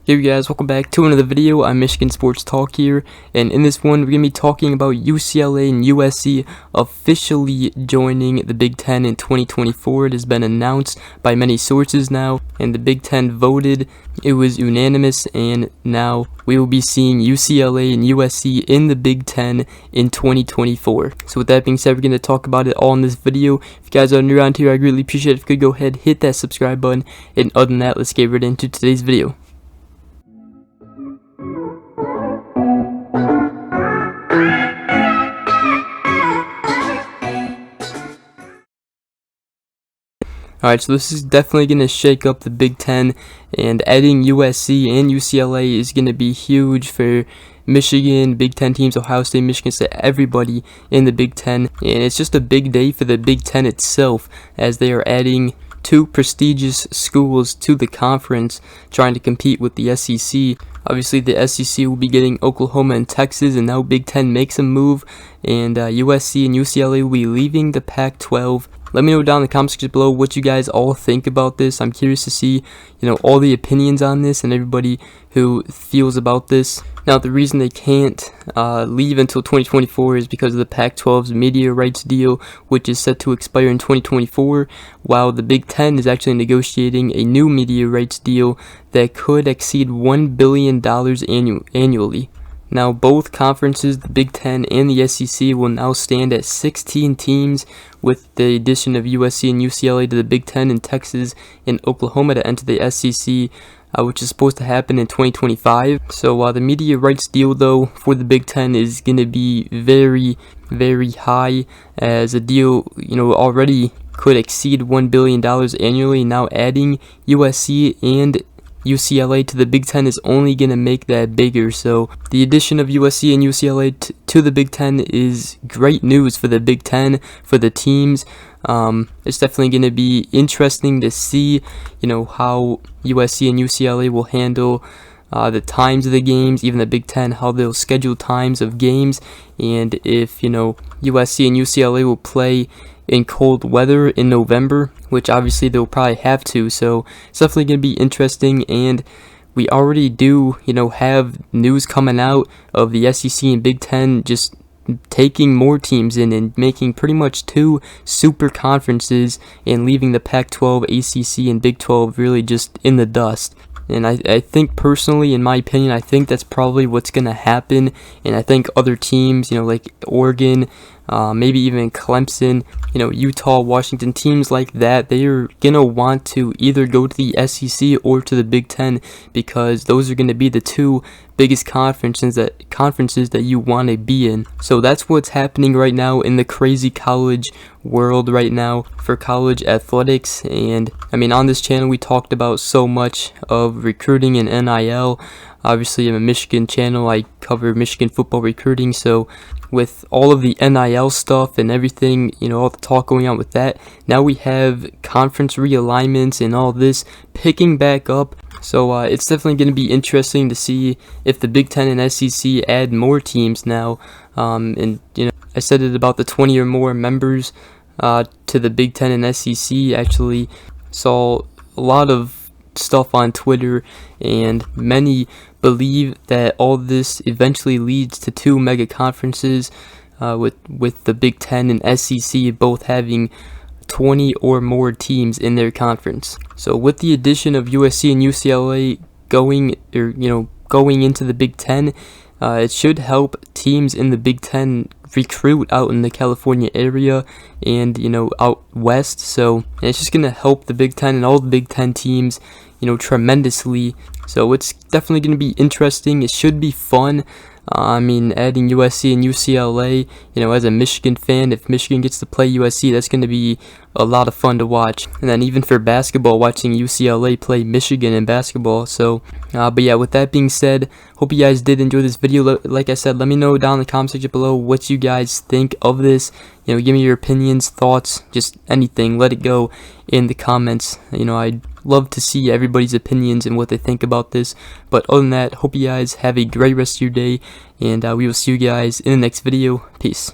Hey guys, welcome back to another video. I'm Michigan Sports Talk here, and in this one we're going to be talking about UCLA and USC officially joining the Big Ten in 2024. It has been announced by many sources now, and the Big Ten voted. It was unanimous, and now we will be seeing UCLA and USC in the Big Ten in 2024. So with that being said, we're going to talk about it all in this video. If you guys are new around here, I'd really appreciate it if you could go ahead, hit that subscribe button, and other than that, let's get right into today's video. Alright, so this is definitely going to shake up the Big Ten, and adding USC and UCLA is going to be huge for Michigan, Big Ten teams, Ohio State, Michigan State, everybody in the Big Ten. And it's just a big day for the Big Ten itself, as they are adding two prestigious schools to the conference, trying to compete with the SEC. Obviously, the SEC will be getting Oklahoma and Texas, and now Big Ten makes a move, and USC and UCLA will be leaving the Pac-12. Let me know down in the comment section below what you guys all think about this. I'm curious to see, all the opinions on this and everybody who feels about this. Now, the reason they can't leave until 2024 is because of the Pac-12's media rights deal, which is set to expire in 2024, while the Big Ten is actually negotiating a new media rights deal that could exceed $1 billion annually. Now, both conferences, the Big Ten and the SEC, will now stand at 16 teams, with the addition of USC and UCLA to the Big Ten, and Texas and Oklahoma to enter the SEC, which is supposed to happen in 2025. So the media rights deal, though, for the Big Ten is going to be very, very high, as a deal, already could exceed $1 billion annually. Now adding USC and UCLA to the Big Ten is only going to make that bigger. So the addition of USC and UCLA to the Big Ten is great news for the Big Ten, for the teams. It's definitely going to be interesting to see, how USC and UCLA will handle the times of the games, even the Big Ten, how they'll schedule times of games, and if, USC and UCLA will play in cold weather in November, which obviously they'll probably have to. So it's definitely going to be interesting, and we already do, have news coming out of the SEC and Big Ten just taking more teams in and making pretty much two super conferences, and leaving the Pac-12, ACC, and Big 12 really just in the dust. And I think personally, in my opinion, I think that's probably what's going to happen. And I think other teams, like Oregon, maybe even Clemson, Utah, Washington, teams like that, they are going to want to either go to the SEC or to the Big Ten, because those are going to be the two biggest conferences that you want to be in. So that's what's happening right now in the crazy college world right now for college athletics. And on this channel we talked about so much of recruiting and NIL. Obviously, I'm a Michigan channel, I cover Michigan football recruiting, so with all of the NIL stuff and everything, all the talk going on with that, now we have conference realignments and all this picking back up. So it's definitely going to be interesting to see if the Big Ten and SEC add more teams now. And I said it about the 20 or more members to the Big Ten and SEC. Actually saw a lot of stuff on Twitter, and many believe that all this eventually leads to two mega conferences, with the Big Ten and SEC both having 20 or more teams in their conference. So with the addition of USC and UCLA going into the Big Ten, it should help teams in the Big Ten recruit out in the California area and out west. So it's just gonna help the Big Ten and all the Big Ten teams tremendously. So it's definitely gonna be interesting. It should be fun. Adding USC and UCLA, as a Michigan fan, if Michigan gets to play USC, that's going to be a lot of fun to watch. And then even for basketball, watching UCLA play Michigan in basketball. So, but yeah, with that being said, hope you guys did enjoy this video. Like I said, let me know down in the comment section below what you guys think of this. Give me your opinions, thoughts, just anything. Let it go in the comments. I'd love to see everybody's opinions and what they think about this. But other than that, hope you guys have a great rest of your day, and we will see you guys in the next video. Peace.